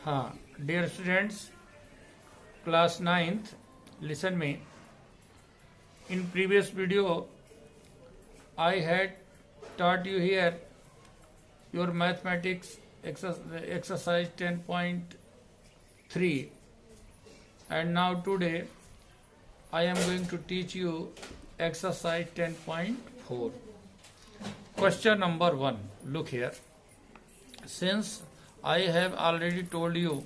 हाँ, dear students, class 9th, listen me. In previous video, I had taught you here your mathematics exercise 10.3, and now today I am going to teach you exercise 10.4. Question number 1. Look here. Since I have already told you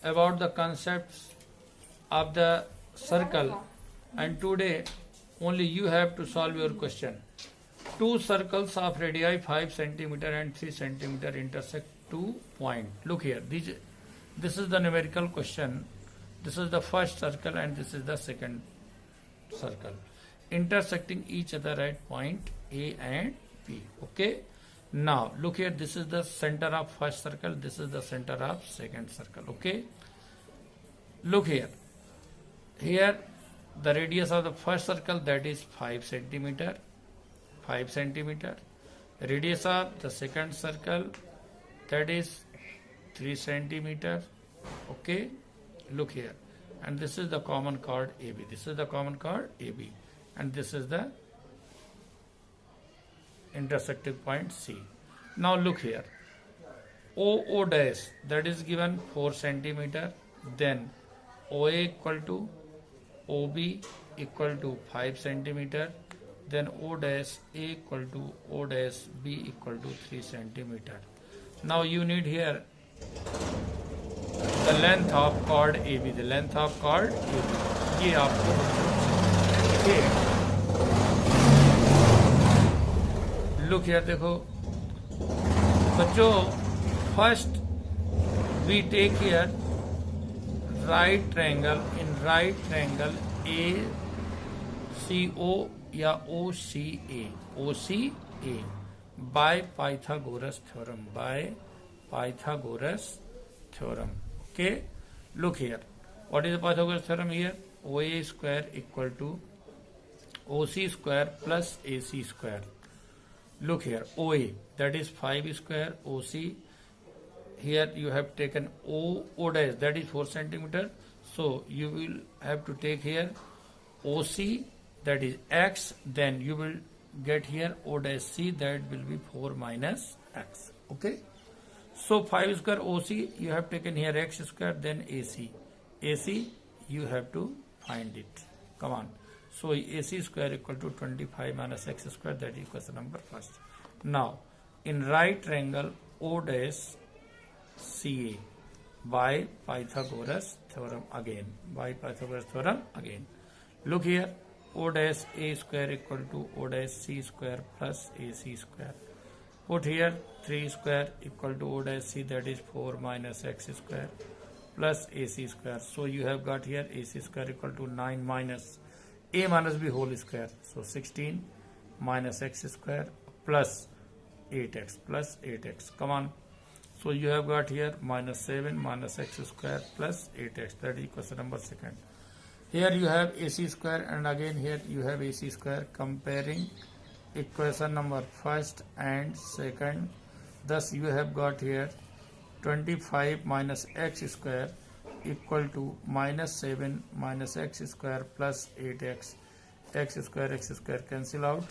about the concepts of the circle, and today only you have to solve your question. Two circles of radii 5 centimeter and 3 centimeter intersect 2 points. Look here, this is the numerical question. This is the first circle and this is the second circle, intersecting each other at point A and P. Okay. Now look here, this is the center of first circle, this is the center of second circle. Okay. Look here. Here the radius of the first circle, that is 5 centimeter. 5 centimeter. Radius of the second circle, that is 3 centimeter. Okay. Look here. And this is the common chord AB. This is the common chord AB. And this is the intersecting point C. Now look here. OO dash, that is given 4 centimeter. Then OA equal to OB equal to 5 centimeter. Then O dash A equal to O dash B equal to 3 centimeter. Now you need here the length of chord AB. The length of chord AB. ये आपको look here, देखो बच्चों, first we take here right triangle. In right triangle ACO या OCA by Pythagoras theorem. By Pythagoras theorem. Okay. Look here. What is the Pythagoras theorem here? OA square equal to OC square plus AC square. Look here. OA, that is 5 square. OC, here you have taken O dash, that is 4 centimeter. So you will have to take here OC, that is X. Then you will get here O dash C, that will be 4 minus X. Okay. So 5 square OC, you have taken here X square. Then AC you have to find it. Come on. So AC square equal to 25 minus X square, that is question number first. Now in right triangle O dash CA by Pythagoras theorem again. By Pythagoras theorem again. Look here. O dash A square equal to O dash C square plus AC square. Put here 3 square equal to O dash C, that is 4 minus X square plus AC square. So you have got here AC square equal to 9 minus A minus B whole square. So 16 minus X square plus 8X plus 8X. Come on. So you have got here minus 7 minus X square plus 8X. That is question number second. Here you have AC square and again here you have AC square. Comparing equation number first and second. Thus you have got here 25 minus X square equal to minus 7 minus X square plus 8X. X square cancel out.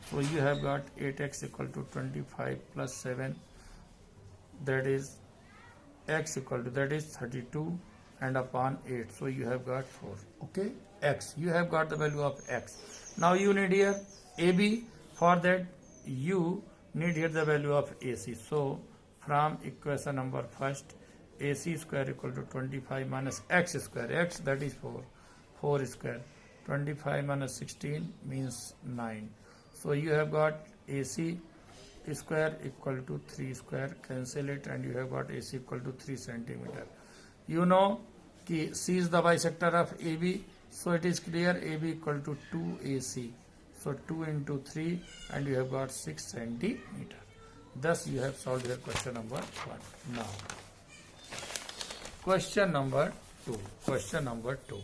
So you have got 8X equal to 25 plus 7. That is X equal to, that is 32 and upon 8. So you have got 4. Okay. X. You have got the value of X. Now you need here AB. For that you need here the value of AC. So from equation number first, AC square equal to 25 minus X square. X, that is 4. 4 square. 25 minus 16 means 9. So you have got AC square equal to 3 square. Cancel it and you have got AC equal to 3 centimeter. You know कि C is the bisector of AB. So it is clear AB equal to 2AC. So 2 into 3 and you have got 6 centimeter. Thus you have solved your question number 1. Now question number 2. Question number 2.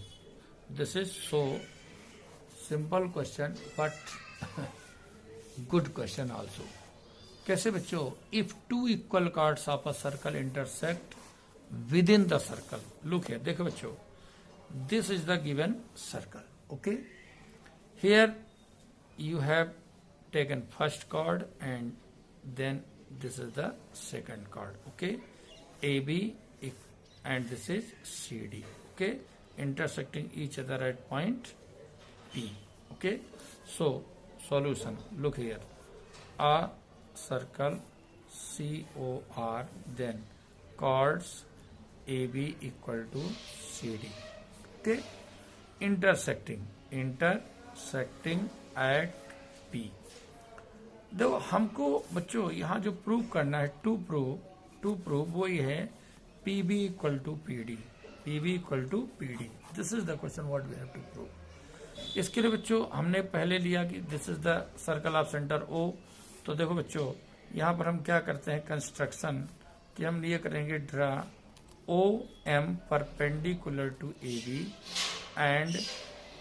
This is so simple question but good question also. कैसे बच्चों? If two equal chords of a circle intersect within the circle. Look here, देखो बच्चों, this is the given circle. Okay, here you have taken first chord and then this is the second chord. Okay, AB and this is CD. Okay, intersecting each other at point P. Okay, so solution, look here, a circle COR, then chords AB equal to CD. Okay, intersecting at P. देखो हमको बच्चों यहाँ जो prove करना है, to prove वो ये है PB equal to PD. PB equal to PD. This is the question what we have to prove. इसके लिए बच्चों हमने पहले लिया कि this is the circle of centre O. तो देखो बच्चों यहाँ पर हम क्या करते हैं कंस्ट्रक्शन कि हम ये करेंगे draw OM perpendicular to AB and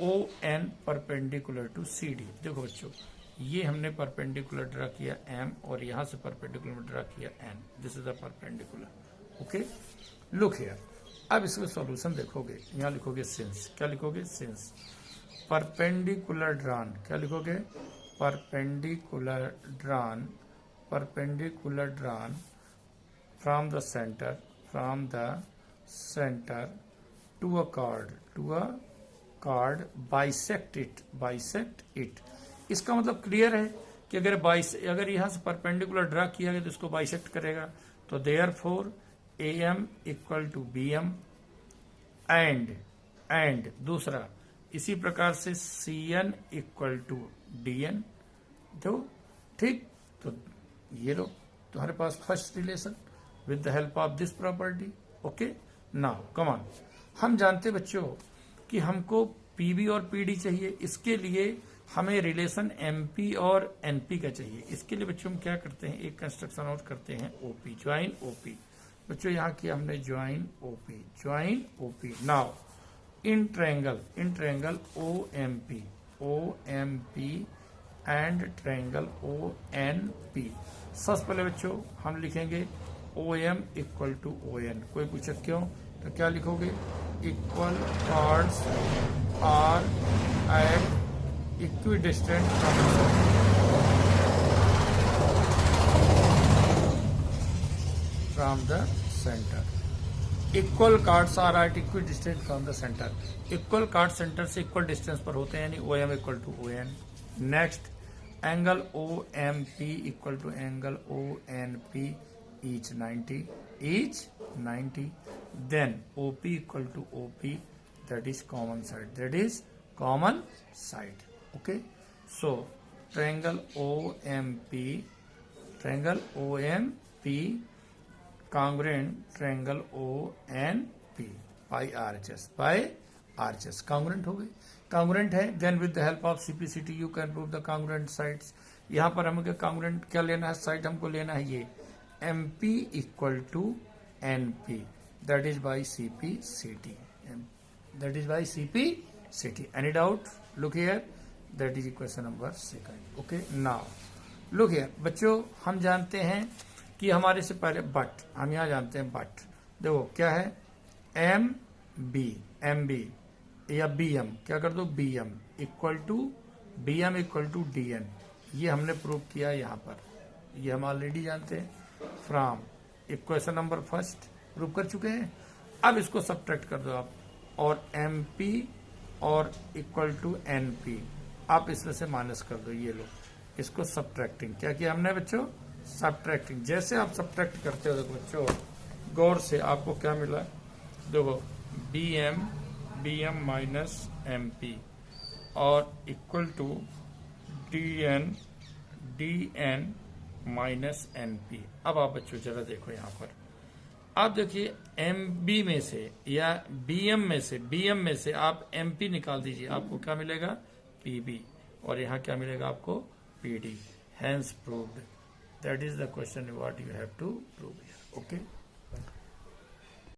ON perpendicular to CD. देखो बच्चों ये हमने परपेंडिकुलर ड्रा किया M और यहाँ से परपेंडिकुलर ड्रा किया N. This is the perpendicular. Okay, look here. अब इसका सॉल्यूशन देखोगे, यहाँ लिखोगे सिंस. क्या लिखोगे? Since perpendicular drawn. क्या लिखोगे? Perpendicular drawn from the centre to a chord bisect it. इसका मतलब क्लियर है कि अगर यहां से परपेंडिकुलर ड्रा किया गया तो इसको बाइसेक्ट करेगा. तो therefore AM equal to BM and दूसरा इसी प्रकार से CN इक्वल टू DN. तो ठीक, तो ये लो तुम्हारे पास first relation with the help of this property. Okay, now come on. हम जानते बच्चों कि हमको PB और PD चाहिए. इसके लिए हमें रिलेशन MP और NP का चाहिए. इसके लिए बच्चों हम क्या करते हैं, एक कंस्ट्रक्शन और करते हैं OP, ज्वाइन OP. बच्चों यहाँ किया हमने join OP. Now in triangle OMP and triangle ONP. सबसे पहले बच्चों हम लिखेंगे OM इक्वल टू ON. कोई पूछे क्यों, तो क्या लिखोगे? Equal chords are at equidistant from the centre. Equal chords are at equidistant from the centre. Equal chord centre से इक्वल डिस्टेंस पर होते हैं, यानी OM equal to ON. Next angle OMP equal to angle ONP each 90. Then OP equal to OP, that is common side. Okay, so triangle OMP congruent triangle ONP by RHS congruent हो गई. congruent है, then with the help of CPCT you can prove the congruent sides. यहाँ पर हमें congruent क्या लेना है, side हमको लेना है ये MP equal to NP, that is by CPCT. Any doubt? Look here, that is equation number 2. Okay, now look here बच्चों, हम जानते हैं कि हमारे से पहले बट, हम यहाँ जानते हैं बट. देखो क्या है, MB या BM, क्या कर दो BM इक्वल टू DN. ये हमने प्रूव किया यहाँ पर, ये हम ऑलरेडी जानते हैं फ्रॉम इक्वेशन नंबर 1 प्रूव कर चुके हैं. अब इसको सब्ट्रैक्ट कर दो आप, और MP और इक्वल टू NP आप इसमें से माइनस कर दो. ये लो, इसको सब्ट्रैक्टिंग. क्या किया हमने बच्चों? सब्ट्रैक्टिंग. जैसे आप सब्ट्रैक्ट करते हो देखो बच्चों, गौर से आपको क्या मिला, देखो BM माइनस MP और equal to DN minus NP. अब आप बच्चों जरा देखो यहाँ पर, आप देखिए MB में से या BM में से आप MP निकाल दीजिए, आपको क्या मिलेगा? PB. और यहाँ क्या मिलेगा आपको? PD. Hence proved. That is the question what you have to prove here. Okay.